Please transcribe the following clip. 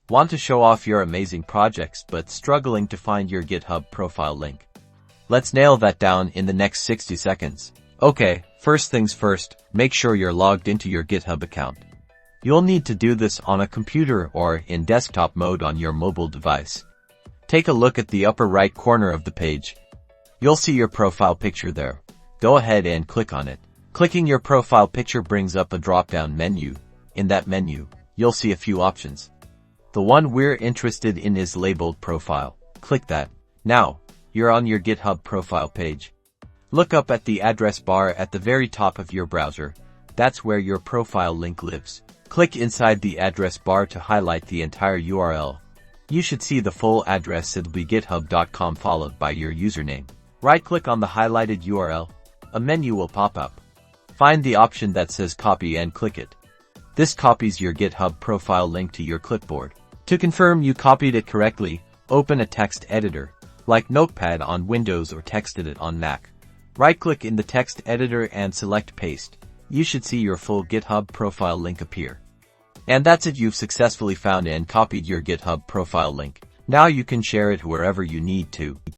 Want to show off your amazing projects but struggling to find your GitHub profile link? Let's nail that down in the next 60 seconds. Okay, first things first, make sure you're logged into your GitHub account. You'll need to do this on a computer or in desktop mode on your mobile device. Take a look at the upper right corner of the page. You'll see your profile picture there. Go ahead and click on it. Clicking your profile picture brings up a drop-down menu. In that menu, you'll see a few options. The one we're interested in is labeled profile. Click that. Now, you're on your GitHub profile page. Look up at the address bar at the very top of your browser. That's where your profile link lives. Click inside the address bar to highlight the entire URL. You should see the full address. It'll be github.com followed by your username. Right-click on the highlighted URL. A menu will pop up. Find the option that says copy and click it. This copies your GitHub profile link to your clipboard. To confirm you copied it correctly, open a text editor, like Notepad on Windows or TextEdit on Mac. Right-click in the text editor and select Paste. You should see your full GitHub profile link appear. And that's it, you've successfully found and copied your GitHub profile link. Now you can share it wherever you need to.